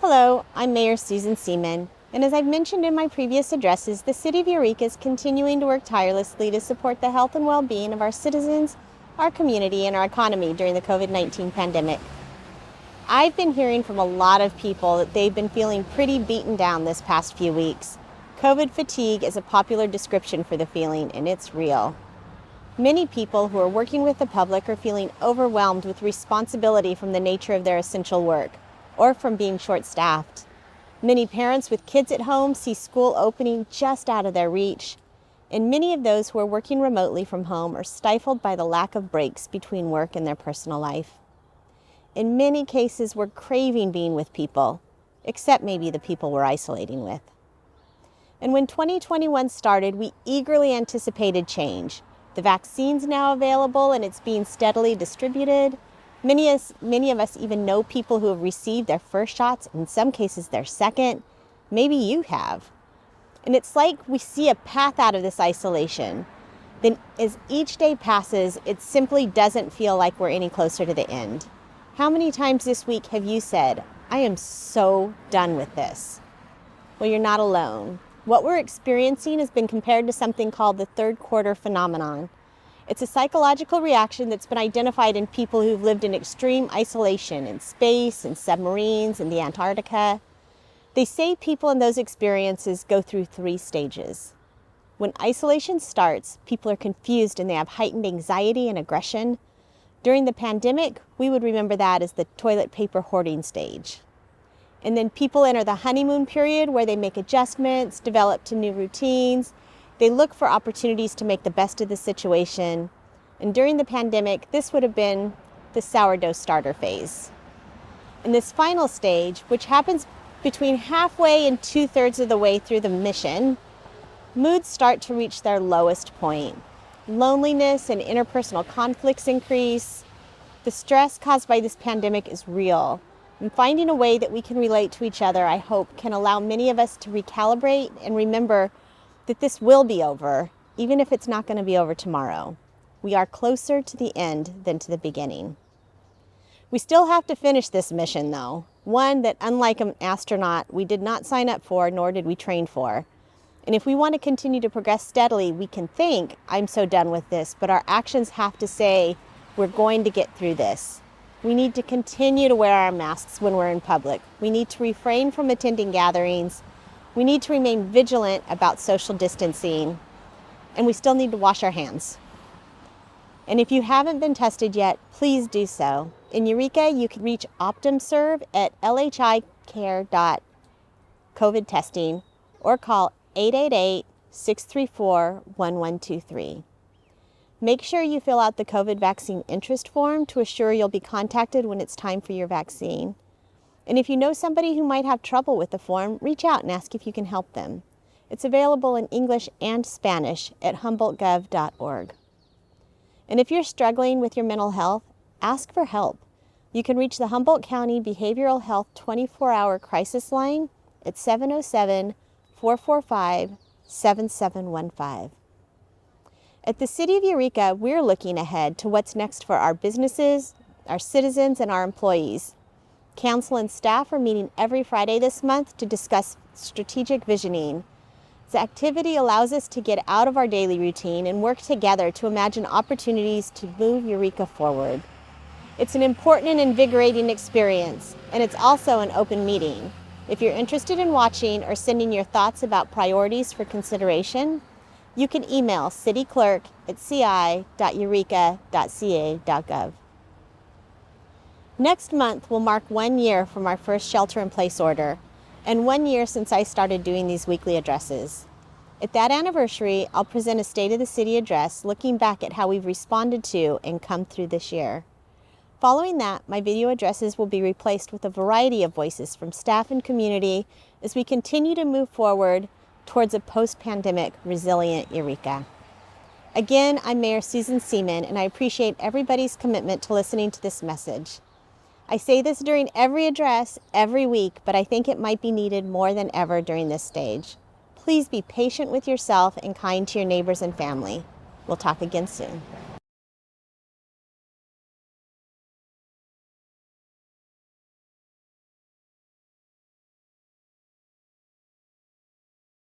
Hello, I'm Mayor Susan Seaman, and as I've mentioned in my previous addresses, the City of Eureka is continuing to work tirelessly to support the health and well-being of our citizens, our community, and our economy during the COVID-19 pandemic. I've been hearing from a lot of people that they've been feeling pretty beaten down this past few weeks. COVID fatigue is a popular description for the feeling, and it's real. Many people who are working with the public are feeling overwhelmed with responsibility from the nature of their essential work, or from being short-staffed. Many parents with kids at home see school opening just out of their reach, and many of those who are working remotely from home are stifled by the lack of breaks between work and their personal life. In many cases, we're craving being with people, except maybe the people we're isolating with. And when 2021 started, we eagerly anticipated change. The vaccine's now available and it's being steadily distributed. Many of us even know people who have received their first shots, in some cases their second. Maybe you have. And it's like we see a path out of this isolation. Then as each day passes, it simply doesn't feel like we're any closer to the end. How many times this week have you said, I am so done with this? Well, you're not alone. What we're experiencing has been compared to something called the third quarter phenomenon. It's a psychological reaction that's been identified in people who've lived in extreme isolation in space, in submarines, in the Antarctica. They say people in those experiences go through 3 stages. When isolation starts, people are confused and they have heightened anxiety and aggression. During the pandemic, we would remember that as the toilet paper hoarding stage. And then people enter the honeymoon period where they make adjustments, develop to new routines. They look for opportunities to make the best of the situation. And during the pandemic, this would have been the sourdough starter phase. In this final stage, which happens between halfway and 2/3 of the way through the mission, moods start to reach their lowest point. Loneliness and interpersonal conflicts increase. The stress caused by this pandemic is real. And finding a way that we can relate to each other, I hope, can allow many of us to recalibrate and remember that this will be over, even if it's not going to be over tomorrow. We are closer to the end than to the beginning. We still have to finish this mission, though. One that, unlike an astronaut, we did not sign up for, nor did we train for. And if we want to continue to progress steadily, we can think, I'm so done with this, but our actions have to say, we're going to get through this. We need to continue to wear our masks when we're in public. We need to refrain from attending gatherings. We need to remain vigilant about social distancing, and we still need to wash our hands. And if you haven't been tested yet, please do so. In Eureka, you can reach OptumServe at lhicare.covid-testing or call 888-634-1123. Make sure you fill out the COVID vaccine interest form to assure you'll be contacted when it's time for your vaccine. And if you know somebody who might have trouble with the form, reach out and ask if you can help them. It's available in English and Spanish at humboldtgov.org. And if you're struggling with your mental health, ask for help. You can reach the Humboldt County Behavioral Health 24-hour crisis line at 707-445-7715. At the City of Eureka, we're looking ahead to what's next for our businesses, our citizens, and our employees. Council and staff are meeting every Friday this month to discuss strategic visioning. This activity allows us to get out of our daily routine and work together to imagine opportunities to move Eureka forward. It's an important and invigorating experience, and it's also an open meeting. If you're interested in watching or sending your thoughts about priorities for consideration, you can email cityclerk@ci.eureka.ca.gov. Next month will mark 1 year from our first shelter-in-place order, and 1 year since I started doing these weekly addresses. At that anniversary, I'll present a State of the City address looking back at how we've responded to and come through this year. Following that, my video addresses will be replaced with a variety of voices from staff and community as we continue to move forward towards a post-pandemic resilient Eureka. Again, I'm Mayor Susan Seaman, and I appreciate everybody's commitment to listening to this message. I say this during every address, every week, but I think it might be needed more than ever during this stage. Please be patient with yourself and kind to your neighbors and family. We'll talk again soon.